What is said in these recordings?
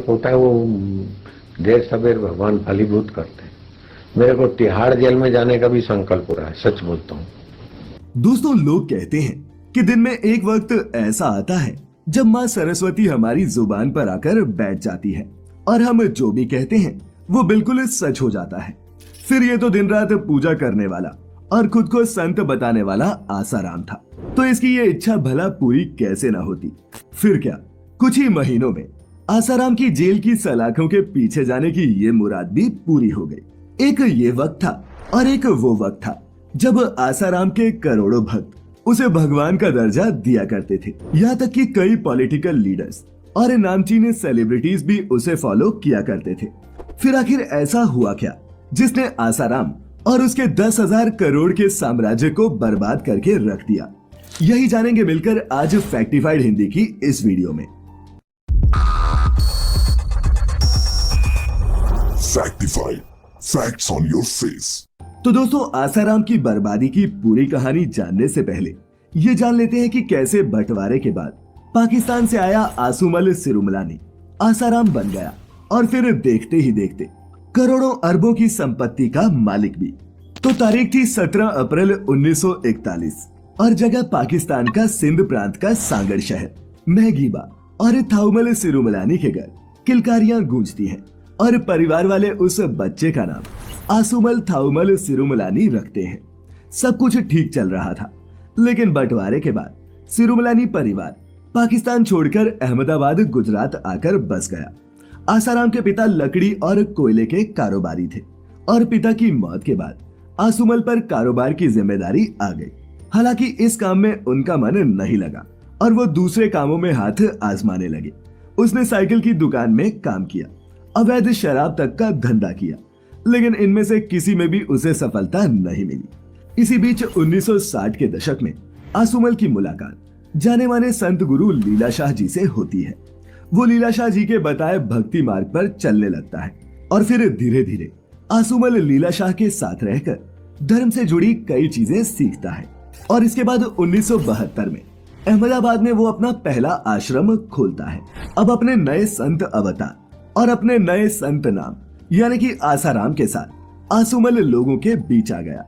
होता है वो देर सवेर भगवान फलीभूत करते हैं। मेरे को तिहाड़ जेल में जाने का भी संकल्प हो रहा है, सच बोलता हूँ। दोस्तों, लोग कहते हैं कि दिन में एक वक्त ऐसा आता है जब माँ सरस्वती हमारी जुबान पर आकर बैठ जाती है और हम जो भी कहते हैं वो बिल्कुल सच हो जाता है। फिर ये तो दिन रात पूजा करने वाला और खुद को संत बताने वाला आसाराम था, तो इसकी ये इच्छा भला पूरी कैसे ना होती। फिर क्या, कुछ ही महीनों में आसाराम की जेल की सलाखों के पीछे जाने की ये मुराद भी पूरी हो गई। एक ये वक्त था और एक वो वक्त था जब आसाराम के करोड़ों भक्त उसे भगवान का दर्जा दिया करते थे। यहाँ तक कि कई पॉलिटिकल लीडर्स और नामचीन सेलिब्रिटीज भी उसे फॉलो किया करते थे। फिर आखिर ऐसा हुआ क्या जिसने आसाराम और उसके 10,000 करोड़ के साम्राज्य को बर्बाद करके रख दिया? यही जानेंगे मिलकर आज फैक्टिफाइड हिंदी की इस वीडियो में। फैक्टिफाइड, फैक्ट्स ऑन योर फेस। तो दोस्तों, आसाराम की बर्बादी की पूरी कहानी जानने से पहले ये जान लेते हैं कि कैसे बंटवारे के बाद पाकिस्तान से आया आसूमल सिरुमलानी आसाराम बन गया और फिर देखते ही देखते करोड़ों अरबों की संपत्ति का मालिक भी। तो तारीख थी 17 अप्रैल 1941 और जगह पाकिस्तान का सिंध प्रांत का सांगड़ शहर। महगीबा और थाउमल सिरुमलानी के घर किलकारियां गूंजती हैं और परिवार वाले उस बच्चे का नाम आसूमल थाउमल सिरुमलानी रखते हैं। सब कुछ ठीक चल रहा था, लेकिन बंटवारे के बाद सिरुमलानी परिवार पाकिस्तान छोड़कर अहमदाबाद गुजरात आकर बस गया। आसाराम के पिता लकड़ी और कोयले के कारोबारी थे और पिता की मौत के बाद आसूमल पर कारोबार की जिम्मेदारी आ गई। हालांकि इस काम में उनका मन नहीं लगा और वो दूसरे कामों में हाथ आजमाने लगे। उसने साइकिल की दुकान में काम किया, अवैध शराब तक का धंधा किया, लेकिन इनमें से किसी में भी उसे सफलता नहीं मिली। इसी बीच 1960 के दशक में आसूमल की मुलाकात जाने माने संत गुरु लीला शाह जी से होती है। वो लीला शाह जी के बताए भक्ति मार्ग पर चलने लगता है और फिर धीरे धीरे आसूमल लीला शाह के साथ रहकर धर्म से जुड़ी कई चीजें सीखता है और इसके बाद 1972 में अहमदाबाद में वो अपना पहला आश्रम खोलता है। अब अपने नए संत अवतार और अपने नए संत नाम यानी कि आसाराम के साथ आसूमल लोगों के बीच आ गया।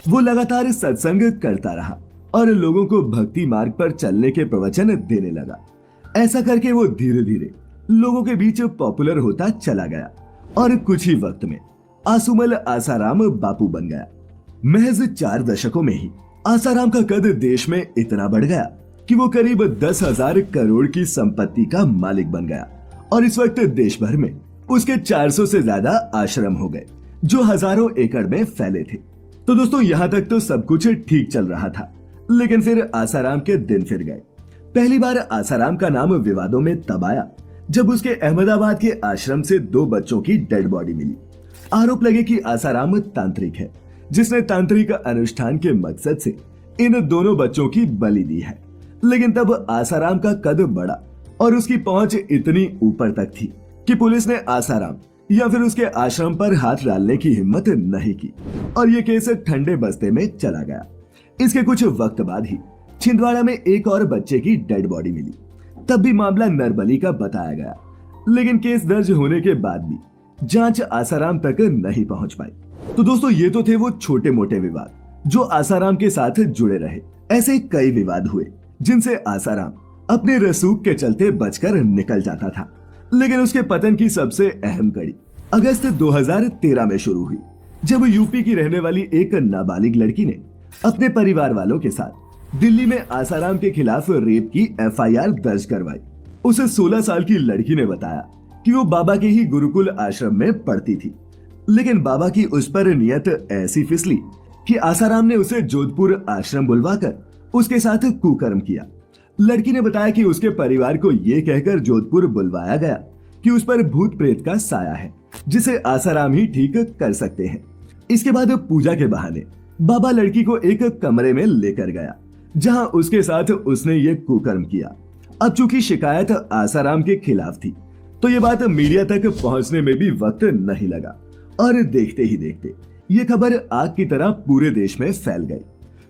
वो लगातार सत्संग करता रहा और लोगों को भक्ति मार्ग पर चलने के प्रवचन देने लगा। ऐसा करके वो धीरे धीरे लोगों के बीच पॉपुलर होता चला गया और कुछ ही वक्त में आसूमल आसाराम बापू बन गया। महज 4 दशकों में ही आसाराम का कद देश में इतना बढ़ गया कि वो करीब 10,000 करोड़ की संपत्ति का मालिक बन गया और इस वक्त देश भर में उसके 400 से ज्यादा आश्रम हो गए जो हजारों एकड़ में फैले थे। तो दोस्तों, यहाँ तक तो सब कुछ ठीक चल रहा था, लेकिन फिर आसाराम के दिन फिर गए। पहली बार आसाराम का नाम विवादों में तब आया जब उसके अहमदाबाद के आश्रम से 2 बच्चों की डेड बॉडी मिली। आरोप लगे कि आसाराम तांत्रिक है जिसने तांत्रिक अनुष्ठान के मकसद से इन दोनों बच्चों की बलि दी है। लेकिन तब आसाराम का कद बढ़ा और उसकी पहुंच इतनी ऊपर तक थी कि पुलिस ने आसाराम या फिर उसके आश्रम पर हाथ डालने की हिम्मत नहीं की और ये केस ठंडे बस्ते में चला गया। इसके कुछ वक्त बाद ही छिंदवाड़ा में एक और बच्चे की डेड बॉडी मिली। तब भी मामला नरबली का बताया गया, लेकिन केस दर्ज होने के बाद भी जांच आसाराम तक नहीं पहुंच पाई। तो दोस्तों, ये तो थे वो छोटे मोटे विवाद जो आसाराम के साथ जुड़े रहे। ऐसे कई विवाद हुए जिनसे आसाराम अपने रसूख के चलते बचकर निकल जाता था, लेकिन उसके पतन की सबसे अहम कड़ी अगस्त 2013 में शुरू हुई जब यूपी की रहने वाली एक नाबालिग लड़की ने अपने परिवार वालों के साथ दिल्ली में आसाराम के खिलाफ रेप की एफआईआर दर्ज करवाई। उसे 16 साल की लड़की ने बताया कि वो बाबा के ही गुरुकुल आश्रम में पढ़ती थी, लेकिन बाबा की उस पर नियत ऐसी फिसली कि आसाराम ने उसे जोधपुर आश्रम बुलवाकर उसके साथ कुकर्म किया। लड़की ने बताया कि उसके परिवार को ये कहकर जोधपुर बुलवाया गया कि उस पर भूत प्रेत का साया है जिसे आसाराम ही ठीक कर सकते हैं। इसके बाद पूजा के बहाने बाबा लड़की को एक कमरे में लेकर गया जहां उसके साथ उसने ये कुकर्म किया। अब चूंकि शिकायत आसाराम के खिलाफ थी तो ये बात मीडिया तक पहुंचने में भी वक्त नहीं लगा और देखते ही देखते ये खबर आग की तरह पूरे देश में फैल गई।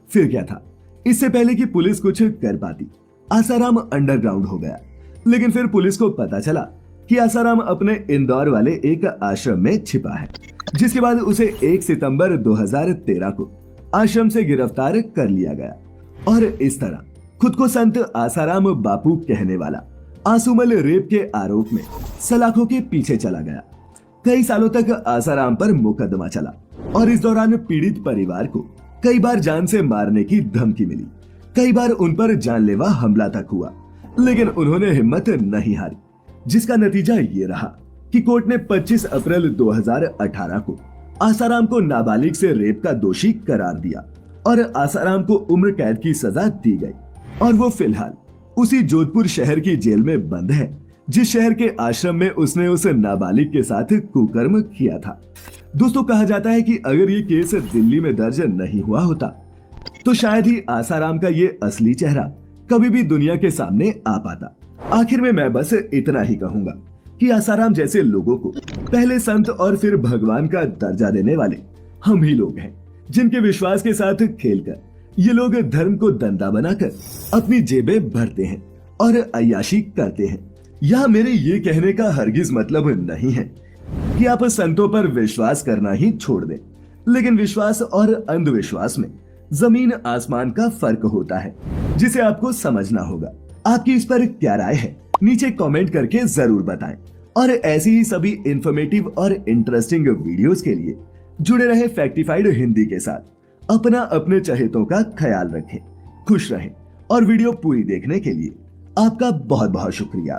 फिर क्या था, इससे पहले कि पुलिस कुछ कर पाती, आसाराम अंडरग्राउंड हो गया। लेकिन फिर पुलिस को पता चला कि आसाराम अपने इंदौर वाले एक आश्रम में छिपा है, जिसके बाद उसे 1 सितंबर 2013 को आश्रम से गिरफ्तार कर लिया गया और इस तरह खुद को संत आसाराम बापू कहने वाला आसुमल रेप के आरोप में सलाखों के पीछे चला गया। कई सालों तक आसाराम पर मुकदमा चला और इस दौरान पीड़ित परिवार को कई बार जान से मारने की धमकी मिली। कई बार उन पर जानलेवा हमला तक हुआ, लेकिन उन्होंने हिम्मत नहीं हारी, जिसका नतीजा ये रहा कि कोर्ट ने 25 अप्रैल 2018 को आसाराम को नाबालिग से रेप का दोषी करार दिया और आसाराम को उम्र कैद की सजा दी गई और वो फिलहाल उसी जोधपुर शहर की जेल में बंद है, जिस शहर के आश्रम में उसने उस नाबालिग के साथ कुकर्म किया था। दोस्तों, कहा जाता है कि अगर ये केस दिल्ली में दर्ज नहीं हुआ होता तो शायद ही आसाराम का ये असली चेहरा कभी भी दुनिया के सामने आ पाता। आखिर में मैं बस इतना ही कहूंगा कि आसाराम जैसे लोगों को पहले संत और फिर भगवान का दर्जा देने वाले हम ही लोग हैं, जिनके विश्वास के साथ खेलकर ये लोग धर्म को धंधा बनाकर अपनी जेबें भरते हैं और अय्याशी करते हैं। यह मेरे ये कहने का हरगिज मतलब नहीं है कि आप संतों पर विश्वास करना ही छोड़ दें, लेकिन विश्वास और अंधविश्वास में जमीन आसमान का फर्क होता है, जिसे आपको समझना होगा। आपकी इस पर क्या राय है, नीचे कमेंट करके जरूर बताएं और ऐसी ही सभी इंफॉर्मेटिव और इंटरेस्टिंग वीडियोस के लिए जुड़े रहे फैक्टिफाइड हिंदी के साथ। अपने चहेतों का ख्याल रखें, खुश रहें और वीडियो पूरी देखने के लिए आपका बहुत बहुत शुक्रिया।